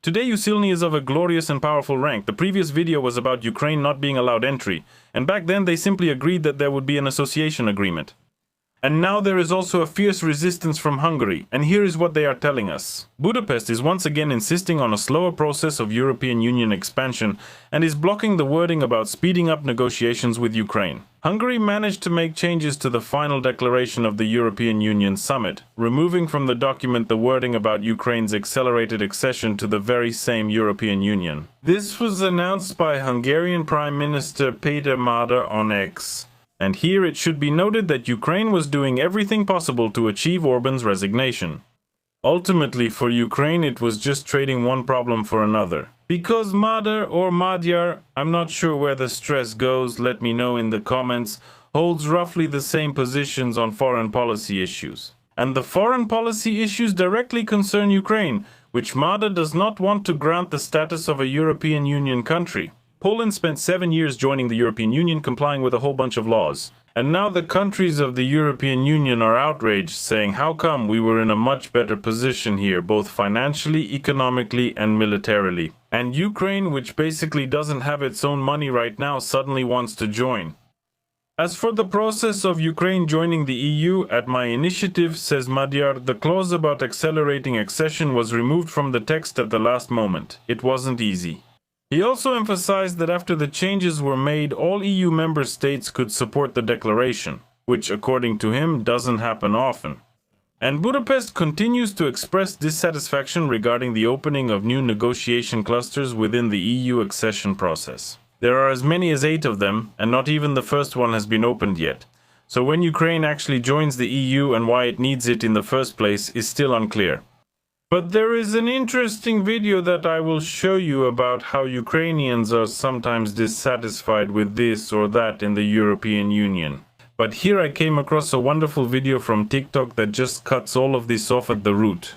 Today Usilny is of a glorious and powerful rank. The previous video was about Ukraine not being allowed entry, and back then they simply agreed that there would be an association agreement. And now there is also a fierce resistance from Hungary, and here is what they are telling us. Budapest is once again insisting on a slower process of European Union expansion and is blocking the wording about speeding up negotiations with Ukraine. Hungary managed to make changes to the final declaration of the European Union summit, removing from the document the wording about Ukraine's accelerated accession to the very same European Union. This was announced by Hungarian Prime Minister Péter Magyar on X. And here it should be noted that Ukraine was doing everything possible to achieve Orban's resignation. Ultimately, for Ukraine, it was just trading one problem for another. Because Magyar or Magyar, I'm not sure where the stress goes, let me know in the comments, holds roughly the same positions on foreign policy issues. And the foreign policy issues directly concern Ukraine, which Magyar does not want to grant the status of a European Union country. Poland spent 7 years joining the European Union, complying with a whole bunch of laws. And now the countries of the European Union are outraged, saying how come we were in a much better position here, both financially, economically, and militarily. And Ukraine, which basically doesn't have its own money right now, suddenly wants to join. As for the process of Ukraine joining the EU, at my initiative, says Magyar, the clause about accelerating accession was removed from the text at the last moment. It wasn't easy. He also emphasized that after the changes were made, all EU member states could support the declaration, which, according to him, doesn't happen often. And Budapest continues to express dissatisfaction regarding the opening of new negotiation clusters within the EU accession process. There are as many as 8 of them, and not even the first one has been opened yet. So when Ukraine actually joins the EU and why it needs it in the first place is still unclear. But there is an interesting video that I will show you about how Ukrainians are sometimes dissatisfied with this or that in the European Union. But here I came across a wonderful video from TikTok that just cuts all of this off at the root.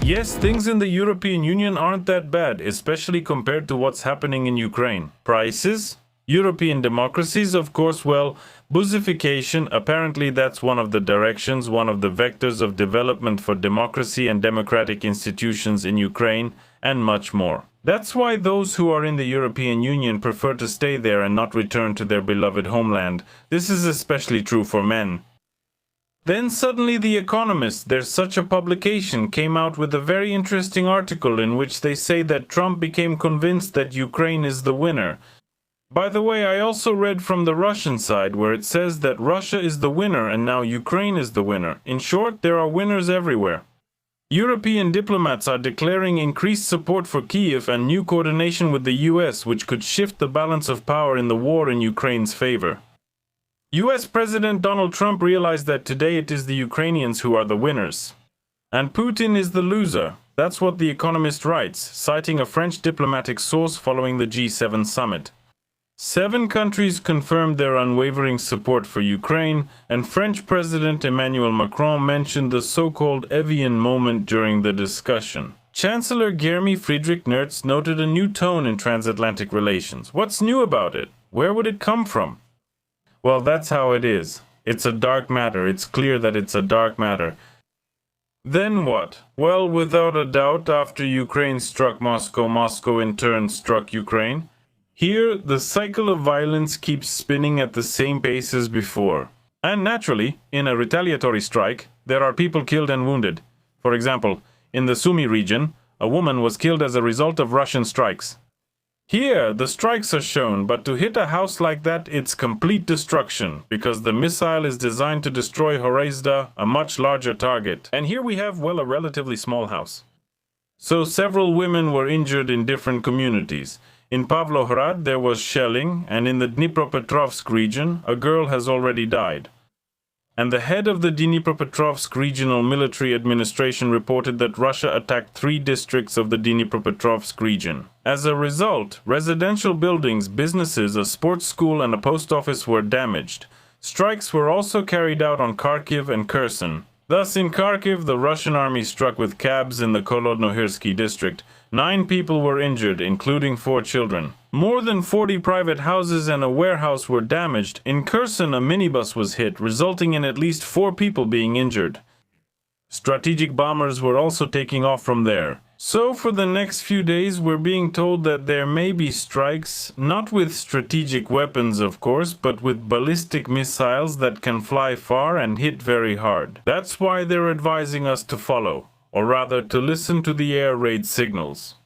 Yes, things in the European Union aren't that bad, especially compared to what's happening in Ukraine. Prices? European democracies, of course, well, Buzification, apparently that's one of the directions, one of the vectors of development for democracy and democratic institutions in Ukraine, and much more. That's why those who are in the European Union prefer to stay there and not return to their beloved homeland. This is especially true for men. Then suddenly The Economist, there's such a publication, came out with a very interesting article in which they say that Trump became convinced that Ukraine is the winner. By the way, I also read from the Russian side where it says that Russia is the winner and now Ukraine is the winner. In short, there are winners everywhere. European diplomats are declaring increased support for Kyiv and new coordination with the US, which could shift the balance of power in the war in Ukraine's favor. US President Donald Trump realized that today it is the Ukrainians who are the winners. And Putin is the loser. That's what The Economist writes, citing a French diplomatic source following the G7 summit. 7 countries confirmed their unwavering support for Ukraine, and French President Emmanuel Macron mentioned the so-called Evian moment during the discussion. Chancellor Jeremy Friedrich Merz noted a new tone in transatlantic relations. What's new about it? Where would it come from? Well, that's how it is. It's a dark matter. It's clear that it's a dark matter. Then what? Well, without a doubt, after Ukraine struck Moscow, Moscow in turn struck Ukraine. Here, the cycle of violence keeps spinning at the same pace as before. And naturally, in a retaliatory strike, there are people killed and wounded. For example, in the Sumy region, a woman was killed as a result of Russian strikes. Here, the strikes are shown, but to hit a house like that, it's complete destruction, because the missile is designed to destroy Horezda, a much larger target. And here we have, well, a relatively small house. So several women were injured in different communities. In Pavlohrad, there was shelling, and in the Dnipropetrovsk region, a girl has already died. And the head of the Dnipropetrovsk Regional Military Administration reported that Russia attacked 3 districts of the Dnipropetrovsk region. As a result, residential buildings, businesses, a sports school and a post office were damaged. Strikes were also carried out on Kharkiv and Kherson. Thus, in Kharkiv, the Russian army struck with cabs in the Kolodnohirsky district. 9 people were injured, including 4 children. More than 40 private houses and a warehouse were damaged. In Kherson, a minibus was hit, resulting in at least 4 people being injured. Strategic bombers were also taking off from there. So for the next few days, we're being told that there may be strikes, not with strategic weapons, of course, but with ballistic missiles that can fly far and hit very hard. That's why they're advising us to follow, or rather to listen to the air raid signals.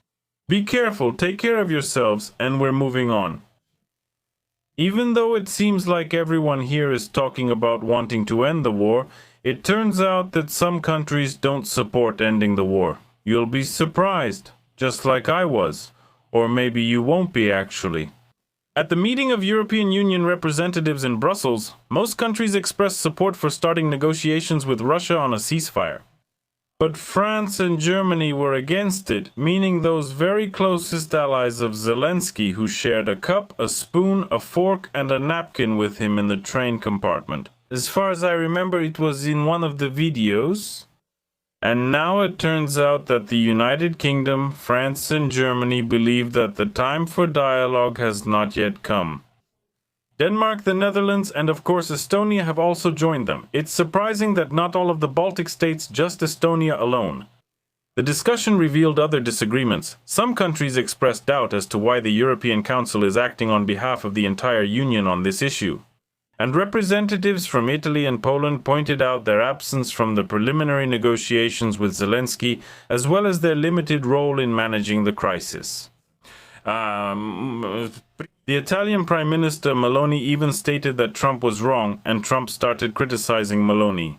Be careful, take care of yourselves, and we're moving on. Even though it seems like everyone here is talking about wanting to end the war, it turns out that some countries don't support ending the war. You'll be surprised, just like I was. Or maybe you won't be, actually. At the meeting of European Union representatives in Brussels, most countries expressed support for starting negotiations with Russia on a ceasefire. But France and Germany were against it, meaning those very closest allies of Zelensky who shared a cup, a spoon, a fork, and a napkin with him in the train compartment. As far as I remember, it was in one of the videos. And now it turns out that the United Kingdom, France, and Germany believe that the time for dialogue has not yet come. Denmark, the Netherlands, and of course Estonia have also joined them. It's surprising that not all of the Baltic states, just Estonia alone. The discussion revealed other disagreements. Some countries expressed doubt as to why the European Council is acting on behalf of the entire Union on this issue. And representatives from Italy and Poland pointed out their absence from the preliminary negotiations with Zelensky, as well as their limited role in managing the crisis. The Italian Prime Minister Meloni even stated that Trump was wrong, and Trump started criticizing Meloni.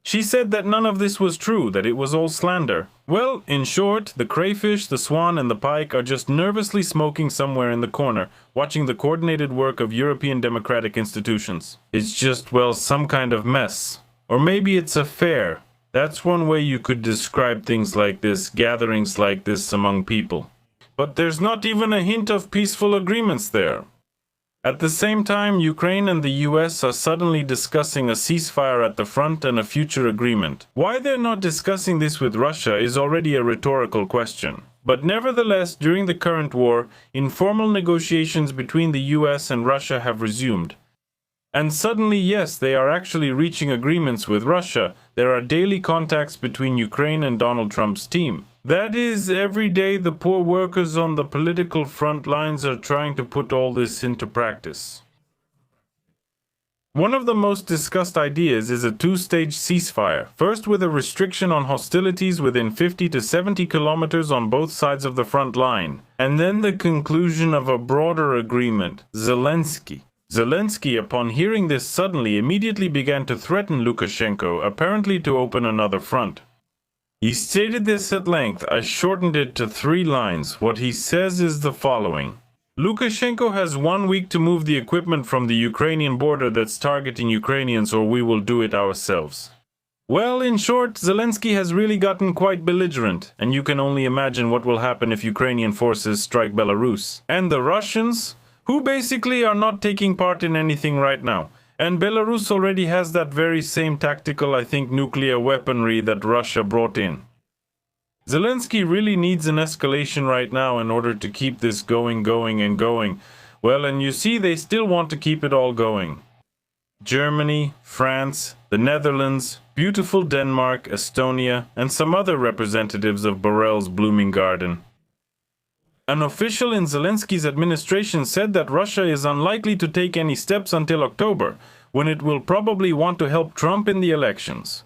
She said that none of this was true, that it was all slander. Well, in short, the crayfish, the swan, and the pike are just nervously smoking somewhere in the corner, watching the coordinated work of European democratic institutions. It's just, well, some kind of mess. Or maybe it's a fair. That's one way you could describe things like this, gatherings like this among people. But there's not even a hint of peaceful agreements there. At the same time, Ukraine and the US are suddenly discussing a ceasefire at the front and a future agreement. Why they're not discussing this with Russia is already a rhetorical question. But nevertheless, during the current war, informal negotiations between the US and Russia have resumed. And suddenly, yes, they are actually reaching agreements with Russia. There are daily contacts between Ukraine and Donald Trump's team. That is, every day the poor workers on the political front lines are trying to put all this into practice. One of the most discussed ideas is a 2-stage ceasefire, first with a restriction on hostilities within 50 to 70 kilometers on both sides of the front line, and then the conclusion of a broader agreement. Zelensky, upon hearing this suddenly, immediately began to threaten Lukashenko, apparently to open another front. He stated this at length. I shortened it to 3 lines. What he says is the following. Lukashenko has 1 week to move the equipment from the Ukrainian border that's targeting Ukrainians, or we will do it ourselves. Well, in short, Zelensky has really gotten quite belligerent, and you can only imagine what will happen if Ukrainian forces strike Belarus. And the Russians, who basically are not taking part in anything right now. And Belarus already has that very same tactical, I think, nuclear weaponry that Russia brought in. Zelensky really needs an escalation right now in order to keep this going. Well, and you see, they still want to keep it all going. Germany, France, the Netherlands, beautiful Denmark, Estonia, and some other representatives of Borrell's blooming garden. An official in Zelensky's administration said that Russia is unlikely to take any steps until October, when it will probably want to help Trump in the elections.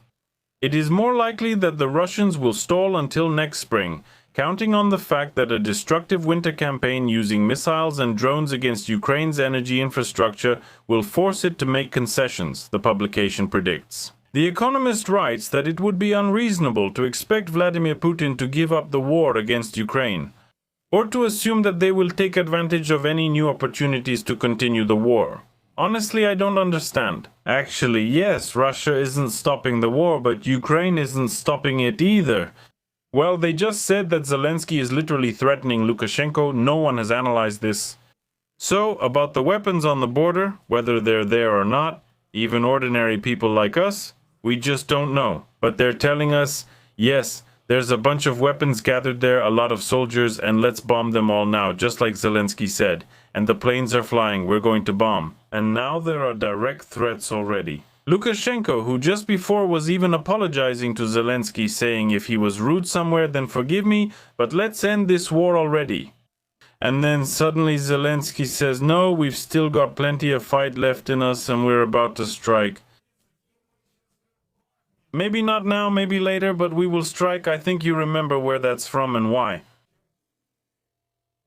It is more likely that the Russians will stall until next spring, counting on the fact that a destructive winter campaign using missiles and drones against Ukraine's energy infrastructure will force it to make concessions, the publication predicts. The Economist writes that it would be unreasonable to expect Vladimir Putin to give up the war against Ukraine, or to assume that they will take advantage of any new opportunities to continue the war. Honestly, I don't understand. Actually, yes, Russia isn't stopping the war, but Ukraine isn't stopping it either. Well, they just said that Zelensky is literally threatening Lukashenko. No one has analyzed this. So, about the weapons on the border, whether they're there or not, even ordinary people like us, We just don't know. But they're telling us, yes, there's a bunch of weapons gathered there, a lot of soldiers, and let's bomb them all now, just like Zelensky said. And the planes are flying, we're going to bomb. And now there are direct threats already. Lukashenko, who just before was even apologizing to Zelensky, saying if he was rude somewhere, then forgive me, but let's end this war already. And then suddenly Zelensky says, no, we've still got plenty of fight left in us and we're about to strike. Maybe not now, maybe later, but we will strike. I think you remember where that's from and why.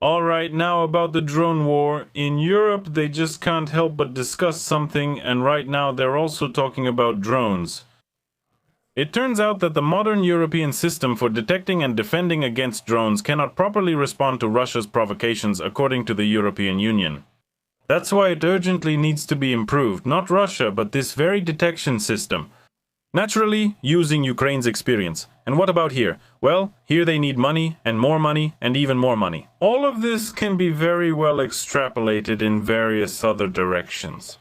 Alright, now about the drone war. In Europe, they just can't help but discuss something, and right now they're also talking about drones. It turns out that the modern European system for detecting and defending against drones cannot properly respond to Russia's provocations according to the European Union. That's why it urgently needs to be improved, not Russia, but this very detection system. Naturally, using Ukraine's experience. And what about here? Well, here they need money, and even more money. All of this can be very well extrapolated in various other directions.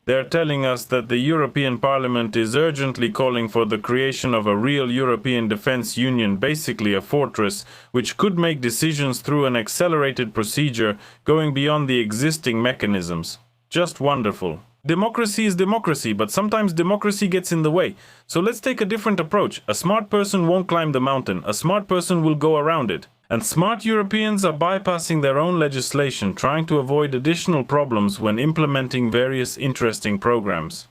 They're telling us that the European Parliament is urgently calling for the creation of a real European Defence Union, basically a fortress, which could make decisions through an accelerated procedure going beyond the existing mechanisms. Just wonderful. Democracy is democracy, but sometimes democracy gets in the way. So let's take a different approach. A smart person won't climb the mountain. A smart person will go around it. And smart Europeans are bypassing their own legislation, trying to avoid additional problems when implementing various interesting programs.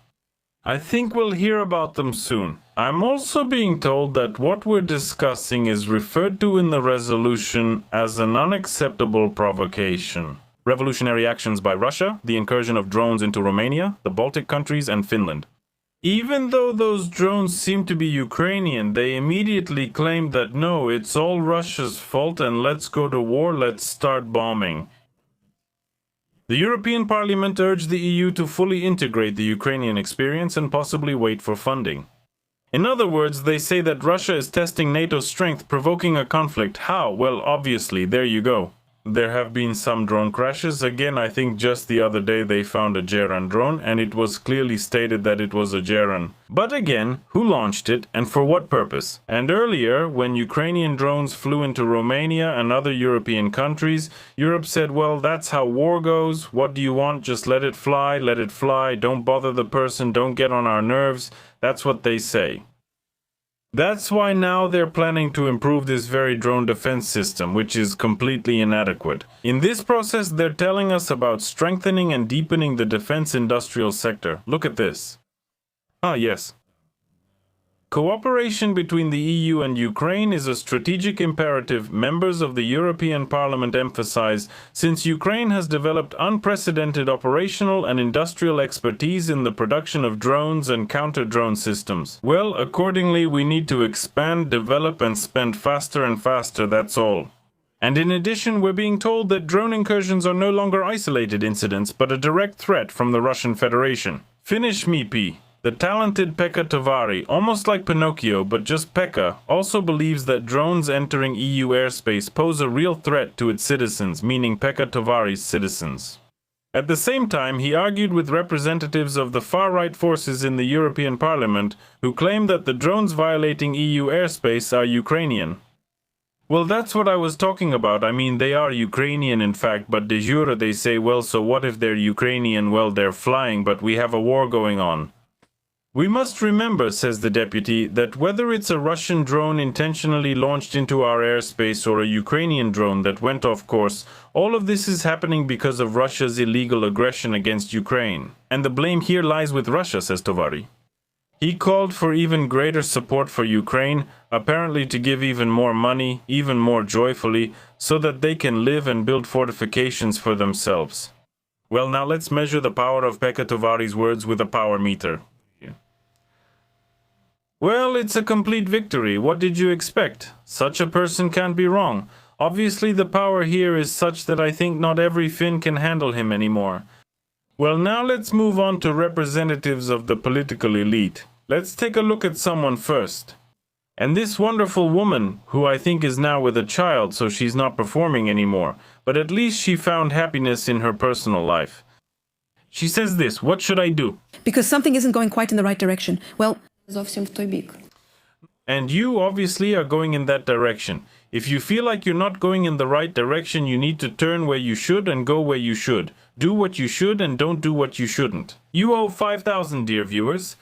I think we'll hear about them soon. I'm also being told that what we're discussing is referred to in the resolution as an unacceptable provocation. Revolutionary actions by Russia, the incursion of drones into Romania, the Baltic countries, and Finland. Even though those drones seem to be Ukrainian, they immediately claim that no, it's all Russia's fault and let's go to war, let's start bombing. The European Parliament urged the EU to fully integrate the Ukrainian experience and possibly wait for funding. In other words, they say that Russia is testing NATO's strength, provoking a conflict. How? Well, obviously, there you go. There have been some drone crashes. Again, I think just the other day they found a Geran drone and it was clearly stated that it was a Geran. But again, who launched it and for what purpose? And earlier, when Ukrainian drones flew into Romania and other European countries, Europe said, well, that's how war goes. What do you want? Just let it fly, don't bother the person, don't get on our nerves. That's what they say. That's why now they're planning to improve this very drone defense system, which is completely inadequate. In this process, they're telling us about strengthening and deepening the defense industrial sector. Look at this. Ah, yes. Cooperation between the EU and Ukraine is a strategic imperative members of the European Parliament emphasize, since Ukraine has developed unprecedented operational and industrial expertise in the production of drones and counter-drone systems. Well, accordingly, we need to expand, develop, and spend faster and faster, that's all. And in addition, we're being told that drone incursions are no longer isolated incidents, but a direct threat from the Russian Federation. Finish me, P. The talented Pekka Tovari, almost like Pinocchio, but just Pekka, also believes that drones entering EU airspace pose a real threat to its citizens, meaning Pekka Tovari's citizens. At the same time, he argued with representatives of the far-right forces in the European Parliament, who claim that the drones violating EU airspace are Ukrainian. Well, that's what I was talking about. I mean, they are Ukrainian in fact, but de jure they say, well, so what if they're Ukrainian? Well, they're flying, but we have a war going on. We must remember, says the deputy, that whether it's a Russian drone intentionally launched into our airspace or a Ukrainian drone that went off course, all of this is happening because of Russia's illegal aggression against Ukraine. And the blame here lies with Russia, says Tovari. He called for even greater support for Ukraine, apparently to give even more money, even more joyfully, so that they can live and build fortifications for themselves. Well, now let's measure the power of Pekka Tovari's words with a power meter. Well, it's a complete victory. What did you expect? Such a person can't be wrong. Obviously, the power here is such that I think not every Finn can handle him anymore. Well, now let's move on to representatives of the political elite. Let's take a look at someone first. And this wonderful woman, who I think is now with a child, so she's not performing anymore, but at least she found happiness in her personal life. She says this, what should I do? Because something isn't going quite in the right direction. Well, Зовсім в той бік. And you obviously are going in that direction. If you feel like you're not going in the right direction, you need to turn where you should and go where you should. Do what you should and don't do what you shouldn't. You owe 5,000, dear viewers.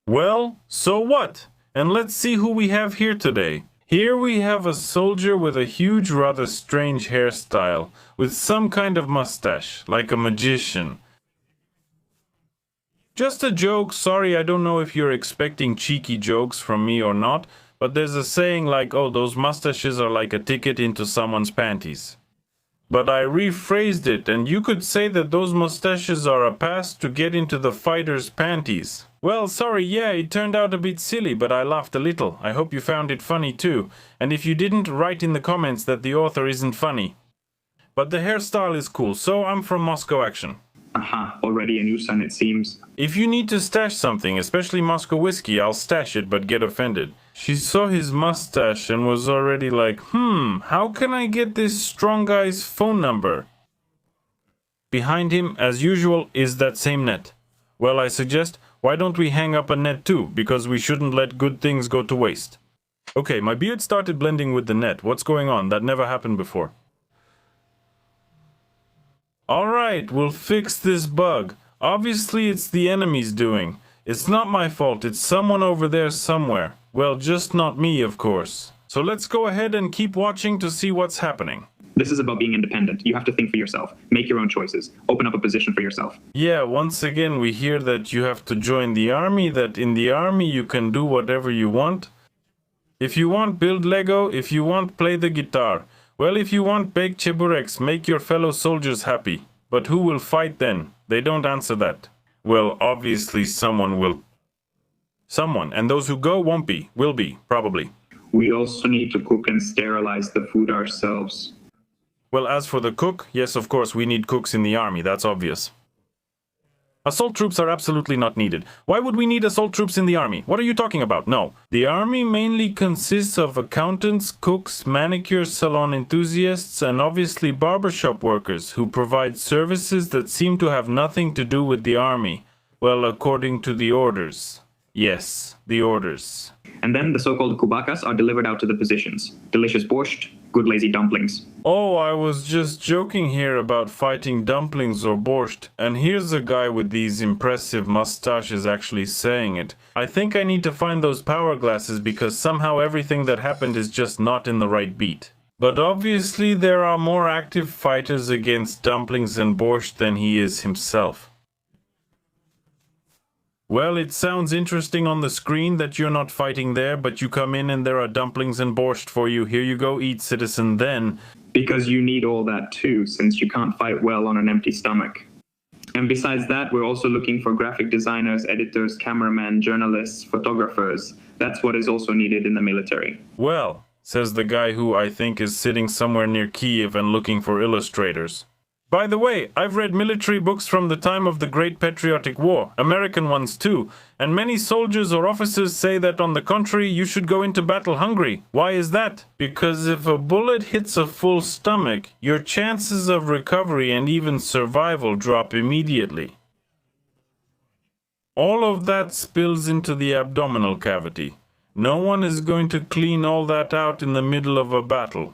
Well, so what? And let's see who we have here today. Here we have a soldier with a huge, rather strange hairstyle, with some kind of mustache, like a magician. Just a joke, sorry, I don't know if you're expecting cheeky jokes from me or not, but there's a saying like, oh, those mustaches are like a ticket into someone's panties. But I rephrased it, and you could say that those mustaches are a pass to get into the fighter's panties. Well, sorry, yeah, it turned out a bit silly, but I laughed a little. I hope you found it funny too. And if you didn't, write in the comments that the author isn't funny. But the hairstyle is cool, so I'm from Moscow Action. Aha, already a new son it seems. If you need to stash something, especially Moscow whiskey, I'll stash it but get offended. She saw his mustache and was already like, how can I get this strong guy's phone number? Behind him, as usual, is that same net. Well, I suggest, why don't we hang up a net too, because we shouldn't let good things go to waste. Okay, my beard started blending with the net. What's going on? That never happened before. Alright, we'll fix this bug. Obviously it's the enemy's doing. It's not my fault, it's someone over there somewhere. Well, just not me, of course. So let's go ahead and keep watching to see what's happening. This is about being independent. You have to think for yourself. Make your own choices. Open up a position for yourself. Yeah, once again we hear that you have to join the army, that in the army you can do whatever you want. If you want, build Lego. If you want, play the guitar. Well, if you want, bake chebureks, make your fellow soldiers happy. But who will fight then? They don't answer that. Well, obviously someone will. Someone, and those who go won't be, will be, probably. We also need to cook and sterilize the food ourselves. Well, as for the cook, yes, of course, we need cooks in the army, that's obvious. Assault troops are absolutely not needed. Why would we need assault troops in the army? What are you talking about? No. The army mainly consists of accountants, cooks, manicure salon enthusiasts, and obviously barbershop workers who provide services that seem to have nothing to do with the army. Well, according to the orders. Yes, the orders. And then the so-called kubakas are delivered out to the positions. Delicious borscht, good lazy dumplings. Oh, I was just joking here about fighting dumplings or borscht, and here's a guy with these impressive mustaches actually saying it. I think I need to find those power glasses because somehow everything that happened is just not in the right beat. But obviously there are more active fighters against dumplings and borscht than he is himself. Well, it sounds interesting on the screen that you're not fighting there, but you come in and there are dumplings and borscht for you. Here you go, eat, citizen, then. Because you need all that too, since you can't fight well on an empty stomach. And besides that, we're also looking for graphic designers, editors, cameramen, journalists, photographers. That's what is also needed in the military. Well, says the guy who I think is sitting somewhere near Kiev and looking for illustrators. By the way, I've read military books from the time of the Great Patriotic War, American ones too, and many soldiers or officers say that on the contrary, you should go into battle hungry. Why is that? Because if a bullet hits a full stomach, your chances of recovery and even survival drop immediately. All of that spills into the abdominal cavity. No one is going to clean all that out in the middle of a battle.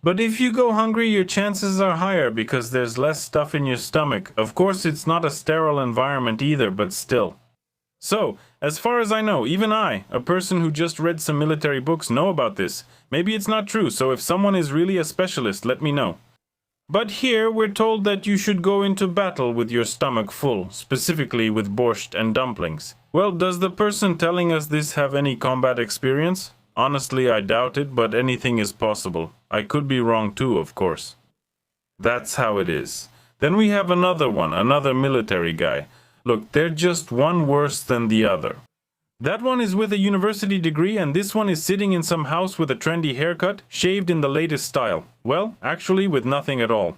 But if you go hungry, your chances are higher because there's less stuff in your stomach. Of course, it's not a sterile environment either, but still. So, as far as I know, even I, a person who just read some military books, know about this. Maybe it's not true, so if someone is really a specialist, let me know. But here, we're told that you should go into battle with your stomach full, specifically with borscht and dumplings. Well, does the person telling us this have any combat experience? Honestly, I doubt it, but anything is possible. I could be wrong too, of course. That's how it is. Then we have another one, another military guy. Look, they're just one worse than the other. That one is with a university degree, and this one is sitting in some house with a trendy haircut, shaved in the latest style. Well, actually with nothing at all.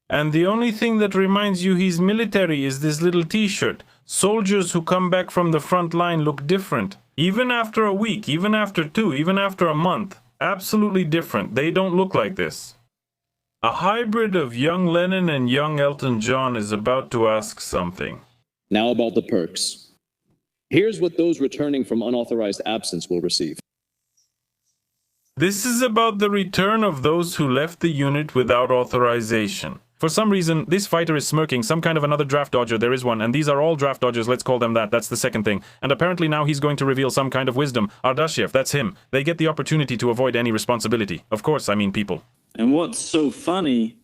And the only thing that reminds you he's military is this little t-shirt. Soldiers who come back from the front line look different. Even after a week, even after 2, even after a month. Absolutely different. They don't look like this. A hybrid of young Lenin and young Elton John is about to ask something. Now about the perks. Here's what those returning from unauthorized absence will receive. This is about the return of those who left the unit without authorization. For some reason, this fighter is smirking, some kind of another draft dodger, there is one, and these are all draft dodgers, let's call them that, that's the second thing. And apparently now he's going to reveal some kind of wisdom. Ardashiev, that's him. They get the opportunity to avoid any responsibility. Of course, I mean people. And what's so funny?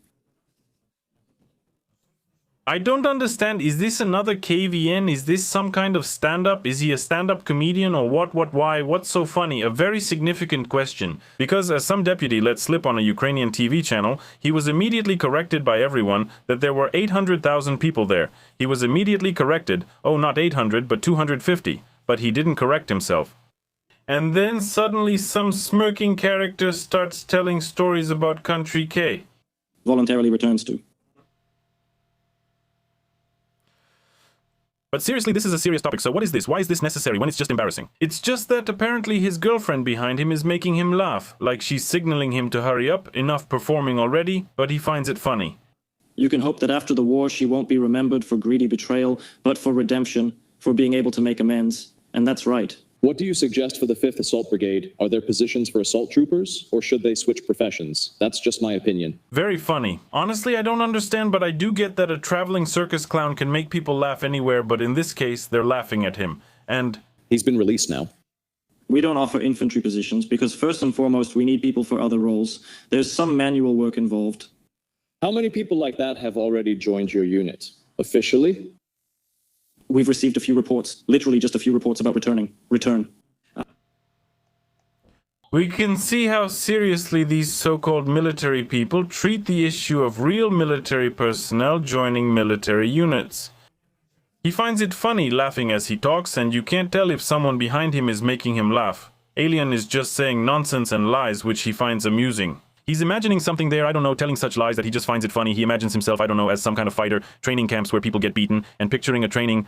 I don't understand, is this another KVN? Is this some kind of stand-up? Is he a stand-up comedian or what, why? What's so funny? A very significant question. Because as some deputy let slip on a Ukrainian TV channel, he was immediately corrected by everyone that there were 800,000 people there. He was immediately corrected, oh not 800 but 250, but he didn't correct himself. And then suddenly some smirking character starts telling stories about country K. Voluntarily returns to. But seriously, this is a serious topic, so what is this? Why is this necessary when it's just embarrassing? It's just that apparently his girlfriend behind him is making him laugh, like she's signaling him to hurry up, enough performing already, but he finds it funny. You can hope that after the war she won't be remembered for greedy betrayal, but for redemption, for being able to make amends. And that's right. What do you suggest for the 5th Assault Brigade? Are there positions for assault troopers, or should they switch professions? That's just my opinion. Very funny. Honestly, I don't understand, but I do get that a traveling circus clown can make people laugh anywhere, but in this case, they're laughing at him. And He's been released now. We don't offer infantry positions because first and foremost we need people for other roles. There's some manual work involved. How many people like that have already joined your unit? Officially? We've received a few reports, literally just a few reports about return. we can see how seriously these so-called military people treat the issue of real military personnel joining military units. He finds it funny laughing as he talks, and you can't tell if someone behind him is making him laugh. Alien is just saying nonsense and lies which he finds amusing. He's imagining something there, I don't know, telling such lies that he just finds it funny. He imagines himself, I don't know, as some kind of fighter, training camps where people get beaten, and picturing a training.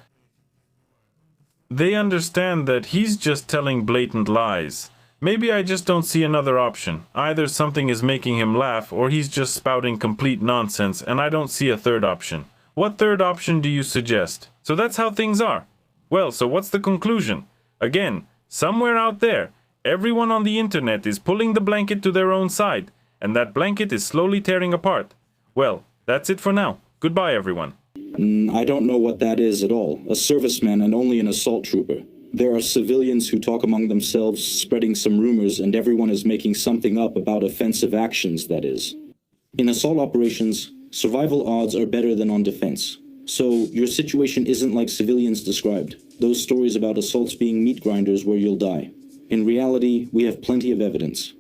They understand that he's just telling blatant lies. Maybe I just don't see another option. Either something is making him laugh, or he's just spouting complete nonsense, and I don't see a third option. What third option do you suggest? So that's how things are. Well, so what's the conclusion? Again, somewhere out there, everyone on the internet is pulling the blanket to their own side, and that blanket is slowly tearing apart. Well, that's it for now. Goodbye, everyone. I don't know what that is at all. A serviceman and only an assault trooper. There are civilians who talk among themselves, spreading some rumors, and everyone is making something up about offensive actions, that is. In assault operations, survival odds are better than on defense. So, your situation isn't like civilians described. Those stories about assaults being meat grinders where you'll die. In reality, we have plenty of evidence.